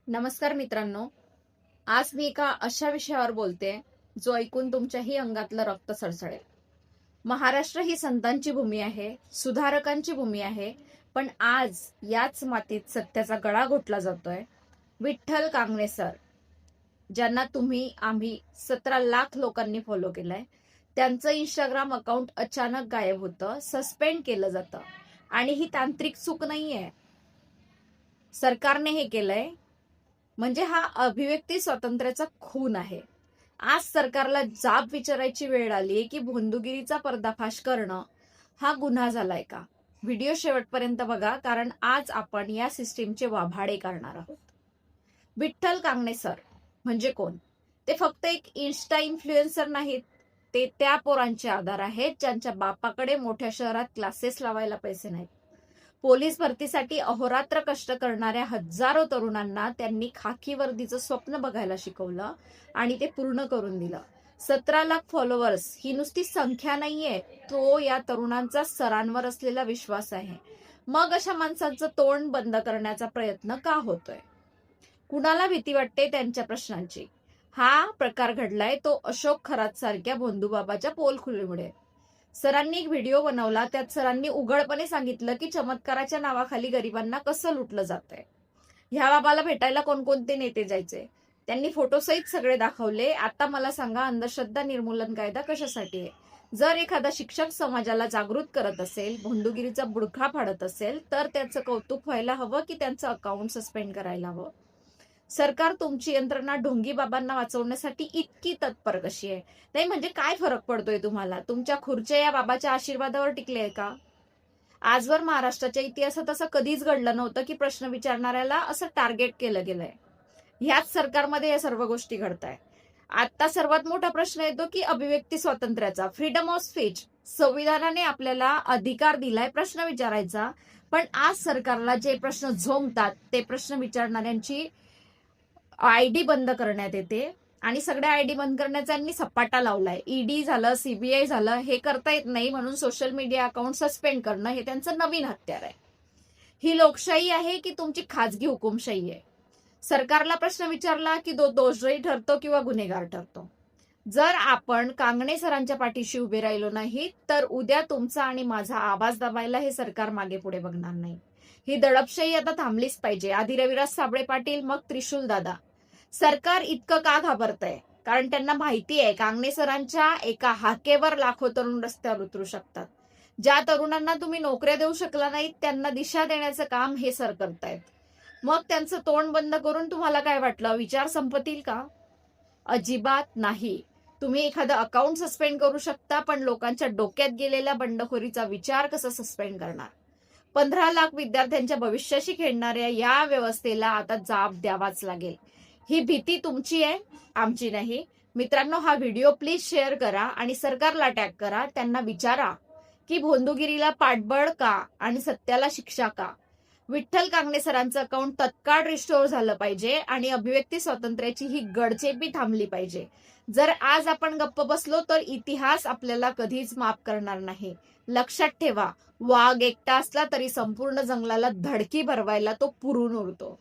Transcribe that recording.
नमस्कार मित्रांनो. आज मी एका अशा विषयावर बोलते जो ऐकून तुमच्याही अंगातलं रक्त सळसळेल. महाराष्ट्र ही संतांची भूमी आहे, सुधारकांची भूमी आहे. पण आज याच मातीत सत्याचा गळा घोटला जातोय. विठ्ठल कांगणे सर, ज्यांना तुम्ही आम्ही 17 लाख लोकांनी फॉलो केलंय, त्यांचं इंस्टाग्राम अकाउंट अचानक गायब होतं, सस्पेंड केलं जातं. आणि ही तांत्रिक चूक नाहीये, सरकारने हे केलंय. म्हणजे हा अभिव्यक्ती स्वातंत्र्याचा खून आहे. आज सरकारला जाब विचारायची वेळ आली की भोंदूगिरीचा पर्दाफाश करणं हा गुन्हा झालाय का. व्हिडिओ शेवटपर्यंत बघा, कारण आज आपण या सिस्टीमचे वाभाडे करणार आहोत. विठ्ठल कांगणे सर म्हणजे कोण? ते फक्त एक इन्स्टा इन्फ्लुएन्सर नाहीत. ते त्या पोरांचे आधार आहेत ज्यांच्या बापाकडे मोठ्या शहरात क्लासेस लावायला पैसे नाहीत. पोलीस भरतीसाठी अहोरात्र कष्ट करणाऱ्या हजारो तरुणांना त्यांनी खाकी वर्दीचं स्वप्न बघायला शिकवलं आणि ते पूर्ण करून दिलं. 17 लाख फॉलोअर्स ही नुसती संख्या नाहीये, तो या तरुणांचा सरांवर असलेला विश्वास आहे. मग अशा माणसांचं तोंड बंद करण्याचा प्रयत्न का होतोय? कुणाला भीती वाटते त्यांच्या प्रश्नांची? हा प्रकार घडलाय तो अशोक खरात सारख्या भोंदूबाबाच्या पोलखुलीमुळे. सरांनी एक व्हिडिओ बनवला, त्यात सरांनी उघडपणे सांगितलं की चमत्काराच्या नावाखाली गरिबांना कसं लुटलं जातंय. ह्या बाबाला भेटायला कोणकोणते नेते जायचे, त्यांनी फोटोसहित सगळे दाखवले. आता मला सांगा, अंधश्रद्धा निर्मूलन कायदा कशासाठी आहे? जर एखादा शिक्षक समाजाला जागृत करत असेल, भोंदूगिरीचा बुडखा फाडत असेल, तर त्याचं कौतुक व्हायला हवं की त्यांचं अकाउंट सस्पेंड करायला हवं? सरकार तुमची यंत्रणा ढोंगी बाबांना वाचवण्यासाठी इतकी तत्पर कशी आहे? नाही म्हणजे काय फरक पडतोय तुम्हाला? तुमच्या खुर्च्या या बाबाच्या आशीर्वादावर टिकले आहे का? आजवर महाराष्ट्राच्या इतिहासात असं कधीच घडलं नव्हतं की प्रश्न विचारणाऱ्याला असं टार्गेट केलं गेलंय. ह्याच सरकारमध्ये या सर्व गोष्टी घडताय. आता सर्वात मोठा प्रश्न येतो की अभिव्यक्ती स्वातंत्र्याचा, फ्रीडम ऑफ स्पीच. संविधानाने आपल्याला अधिकार दिलाय प्रश्न विचारायचा, पण आज सरकारला जे प्रश्न झोंबतात ते प्रश्न विचारणाऱ्यांची आयडी बंद करण्यात येते. आणि सगळ्या आयडी बंद करण्याचा यांनी सपाटा लावलाय. ईडी झालं, सीबीआय झालं, हे करता येत नाही म्हणून सोशल मीडिया अकाउंट सस्पेंड करणं हे त्यांचं नवीन हत्यार आहे. ही लोकशाही आहे की तुमची खाजगी हुकुमशाही आहे? सरकारला प्रश्न विचारला की तो दोषी ठरतो किंवा गुन्हेगार ठरतो. जर आपण कांगणे सरांच्या पाठीशी उभे राहिलो नाही तर उद्या तुमचा आणि माझा आवाज दाबायला हे सरकार मागे पुढे बघणार नाही. ही दडपशाही आता थांबलीच पाहिजे. आधी रविराज साबळे पाटील, मग त्रिशूल दादा. सरकार इतकं का घाबरतंय? कारण त्यांना माहिती आहे कांगणे सरांच्या एका हाकेवर लाखो तरुण रस्त्यावर उतरू शकतात. ज्या तरुणांना तुम्ही नोकऱ्या देऊ शकला नाहीत त्यांना दिशा देण्याचं काम हे सर करतायत. मग त्यांचं तोंड बंद करून तुम्हाला काय वाटलं, विचार संपतील का? अजिबात नाही. तुम्ही एखादं अकाउंट सस्पेंड करू शकता, पण लोकांच्या डोक्यात गेलेल्या बंडखोरीचा विचार कसा सस्पेंड करणार? 15 लाख विद्यार्थ्यांच्या भविष्याशी खेळणाऱ्या या व्यवस्थेला आता जाब द्यावाच लागेल. ही भीती तुमची आहे, आमची नाही. मित्रांनो, हा व्हिडिओ प्लीज शेअर करा आणि सरकारला टॅग करा. त्यांना विचारा की भोंदूगिरीला पाठबळ का आणि सत्याला शिक्षा का? विठ्ठल कांगणे सरांचं अकाउंट तत्काळ रिस्टोर झालं पाहिजे आणि अभिव्यक्ती स्वातंत्र्याची ही गडचेपी थांबली पाहिजे. जर आज आपण गप्प बसलो तर इतिहास आपल्याला कधीच माफ करणार नाही. लक्षात ठेवा, वाघ एकटा असला तरी संपूर्ण जंगलाला धडकी भरवायला तो पुरून उरतो.